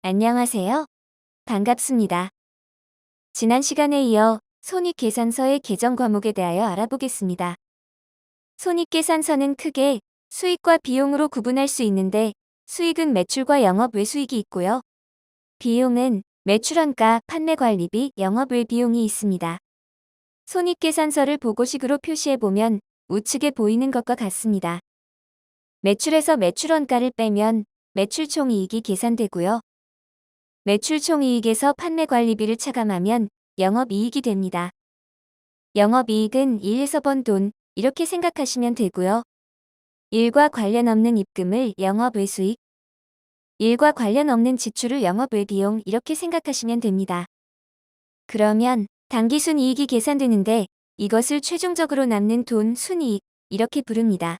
안녕하세요. 반갑습니다. 지난 시간에 이어 손익계산서의 개정 과목에 대하여 알아보겠습니다. 손익계산서는 크게 수익과 비용으로 구분할 수 있는데 수익은 매출과 영업 외 수익이 있고요. 비용은 매출원가, 판매관리비, 영업 외 비용이 있습니다. 손익계산서를 보고식으로 표시해보면 우측에 보이는 것과 같습니다. 매출에서 매출원가를 빼면 매출 총이익이 계산되고요. 매출 총이익에서 판매관리비를 차감하면 영업이익이 됩니다. 영업이익은 일에서 번 돈, 이렇게 생각하시면 되고요. 일과 관련 없는 입금을 영업 외 수익, 일과 관련 없는 지출을 영업 외 비용, 이렇게 생각하시면 됩니다. 그러면 당기순이익이 계산되는데 이것을 최종적으로 남는 돈, 순이익, 이렇게 부릅니다.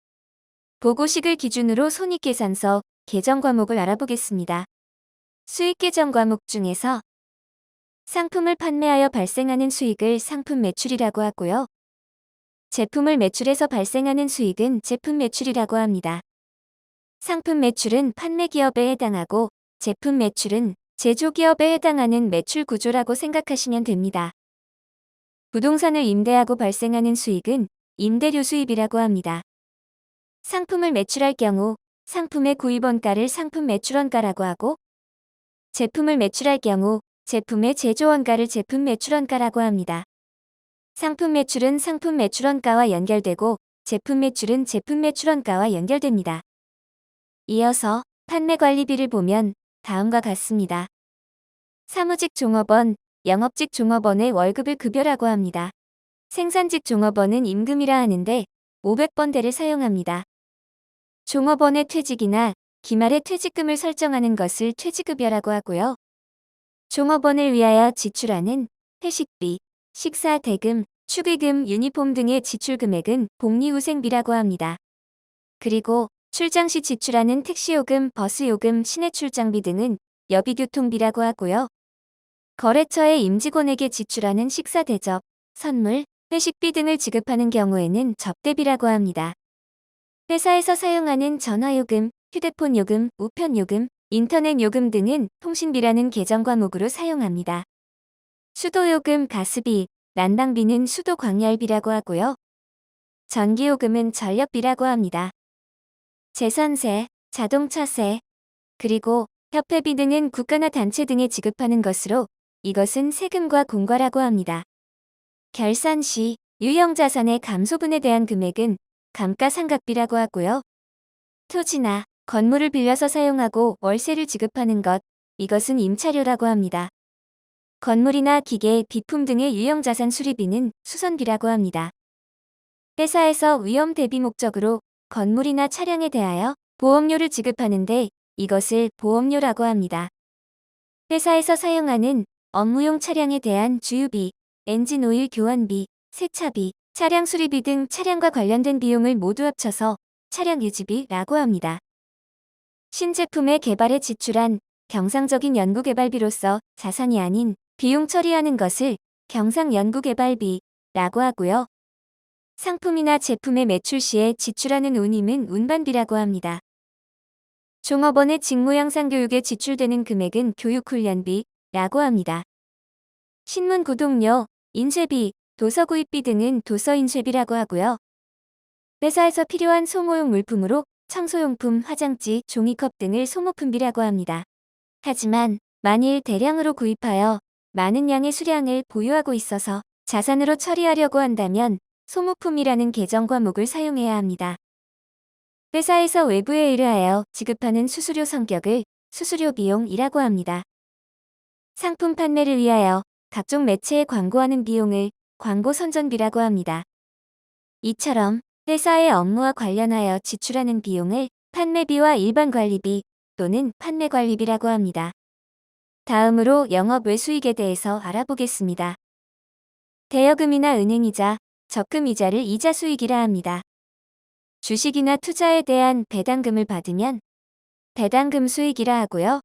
보고식을 기준으로 손익계산서 개정 과목을 알아보겠습니다. 수익 계정 과목 중에서 상품을 판매하여 발생하는 수익을 상품 매출이라고 하고요. 제품을 매출해서 발생하는 수익은 제품 매출이라고 합니다. 상품 매출은 판매 기업에 해당하고 제품 매출은 제조기업에 해당하는 매출 구조라고 생각하시면 됩니다. 부동산을 임대하고 발생하는 수익은 임대료 수입이라고 합니다. 상품을 매출할 경우 상품의 구입원가를 상품 매출원가라고 하고 제품을 매출할 경우 제품의 제조원가를 제품 매출원가라고 합니다. 상품 매출은 상품 매출원가와 연결되고 제품 매출은 제품 매출원가와 연결됩니다. 이어서 판매관리비를 보면 다음과 같습니다. 사무직 종업원, 영업직 종업원의 월급을 급여라고 합니다. 생산직 종업원은 임금이라 하는데 500번대를 사용합니다. 종업원의 퇴직이나 기말에 퇴직금을 설정하는 것을 퇴직급여라고 하고요. 종업원을 위하여 지출하는 회식비, 식사 대금, 축의금, 유니폼 등의 지출 금액은 복리후생비라고 합니다. 그리고 출장 시 지출하는 택시요금, 버스요금, 시내 출장비 등은 여비교통비라고 하고요. 거래처의 임직원에게 지출하는 식사 대접, 선물, 회식비 등을 지급하는 경우에는 접대비라고 합니다. 회사에서 사용하는 전화요금, 휴대폰 요금, 우편 요금, 인터넷 요금 등은 통신비라는 계정 과목으로 사용합니다. 수도요금, 가스비, 난방비는 수도광열비라고 하고요. 전기요금은 전력비라고 합니다. 재산세, 자동차세, 그리고 협회비 등은 국가나 단체 등에 지급하는 것으로 이것은 세금과 공과라고 합니다. 결산 시 유형자산의 감소분에 대한 금액은 감가상각비라고 하고요. 토지나 건물을 빌려서 사용하고 월세를 지급하는 것, 이것은 임차료라고 합니다. 건물이나 기계, 비품 등의 유형자산 수리비는 수선비라고 합니다. 회사에서 위험 대비 목적으로 건물이나 차량에 대하여 보험료를 지급하는데 이것을 보험료라고 합니다. 회사에서 사용하는 업무용 차량에 대한 주유비, 엔진 오일 교환비, 세차비, 차량 수리비 등 차량과 관련된 비용을 모두 합쳐서 차량 유지비라고 합니다. 신제품의 개발에 지출한 경상적인 연구개발비로서 자산이 아닌 비용 처리하는 것을 경상연구개발비라고 하고요. 상품이나 제품의 매출 시에 지출하는 운임은 운반비라고 합니다. 종업원의 직무 향상 교육에 지출되는 금액은 교육훈련비라고 합니다. 신문 구독료, 인쇄비, 도서 구입비 등은 도서 인쇄비라고 하고요. 회사에서 필요한 소모용 물품으로 청소용품, 화장지, 종이컵 등을 소모품비라고 합니다. 하지만 만일 대량으로 구입하여 많은 양의 수량을 보유하고 있어서 자산으로 처리하려고 한다면 소모품이라는 계정 과목을 사용해야 합니다. 회사에서 외부에 의뢰하여 지급하는 수수료 성격을 수수료 비용이라고 합니다. 상품 판매를 위하여 각종 매체에 광고하는 비용을 광고 선전비라고 합니다. 이처럼 회사의 업무와 관련하여 지출하는 비용을 판매비와 일반 관리비 또는 판매관리비라고 합니다. 다음으로 영업 외 수익에 대해서 알아보겠습니다. 대여금이나 은행이자, 적금이자를 이자 수익이라 합니다. 주식이나 투자에 대한 배당금을 받으면 배당금 수익이라 하고요.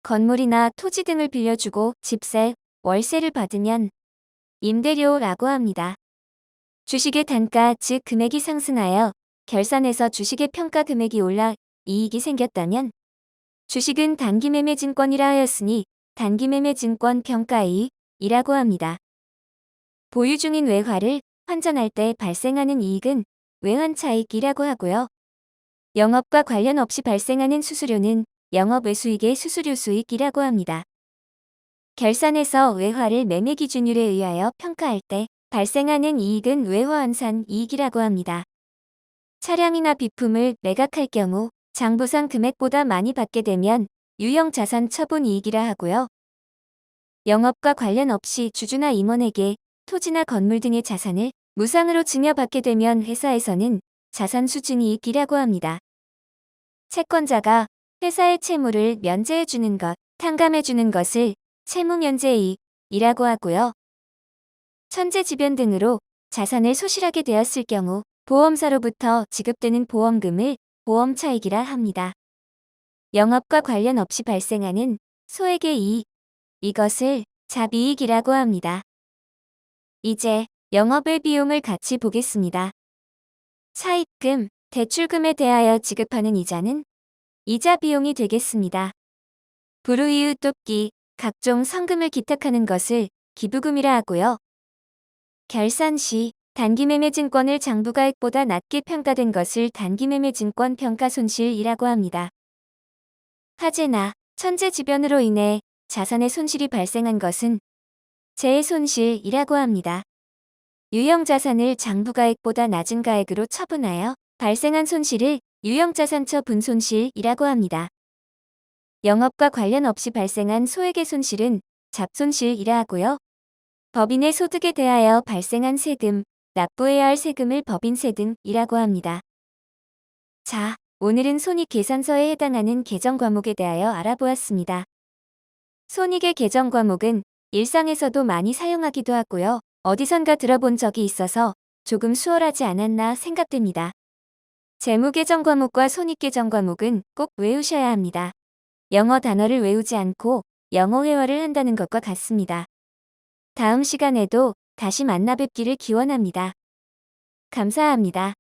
건물이나 토지 등을 빌려주고 집세, 월세를 받으면 임대료라고 합니다. 주식의 단가, 즉 금액이 상승하여 결산해서 주식의 평가 금액이 올라 이익이 생겼다면 주식은 단기매매증권이라 하였으니 단기매매증권 평가이익이라고 합니다. 보유 중인 외화를 환전할 때 발생하는 이익은 외환차익이라고 하고요. 영업과 관련 없이 발생하는 수수료는 영업외수익의 수수료 수익이라고 합니다. 결산에서 외화를 매매 기준율에 의하여 평가할 때 발생하는 이익은 외화환산 이익이라고 합니다. 차량이나 비품을 매각할 경우 장부상 금액보다 많이 받게 되면 유형자산 처분 이익이라 하고요. 영업과 관련 없이 주주나 임원에게 토지나 건물 등의 자산을 무상으로 증여받게 되면 회사에서는 자산 수준이익이라고 합니다. 채권자가 회사의 채무를 면제해 주는 것, 탕감해 주는 것을 채무면제이익이라고 하고요. 천재지변 등으로 자산을 소실하게 되었을 경우 보험사로부터 지급되는 보험금을 보험차익이라 합니다. 영업과 관련 없이 발생하는 소액의 이익, 이것을 잡이익이라고 합니다. 이제 영업의 비용을 같이 보겠습니다. 차입금, 대출금에 대하여 지급하는 이자는 이자 비용이 되겠습니다. 불우이웃 돕기, 각종 성금을 기탁하는 것을 기부금이라 하고요. 결산 시 단기매매증권을 장부가액보다 낮게 평가된 것을 단기매매증권 평가손실이라고 합니다. 화재나 천재지변으로 인해 자산의 손실이 발생한 것은 재해손실이라고 합니다. 유형자산을 장부가액보다 낮은 가액으로 처분하여 발생한 손실을 유형자산처 분손실이라고 합니다. 영업과 관련 없이 발생한 소액의 손실은 잡손실이라 하고요. 법인의 소득에 대하여 발생한 세금, 납부해야 할 세금을 법인세 등이라고 합니다. 자, 오늘은 손익계산서에 해당하는 계정 과목에 대하여 알아보았습니다. 손익의 계정 과목은 일상에서도 많이 사용하기도 하고요. 어디선가 들어본 적이 있어서 조금 수월하지 않았나 생각됩니다. 재무계정 과목과 손익계정 과목은 꼭 외우셔야 합니다. 영어 단어를 외우지 않고 영어 회화를 한다는 것과 같습니다. 다음 시간에도 다시 만나 뵙기를 기원합니다. 감사합니다.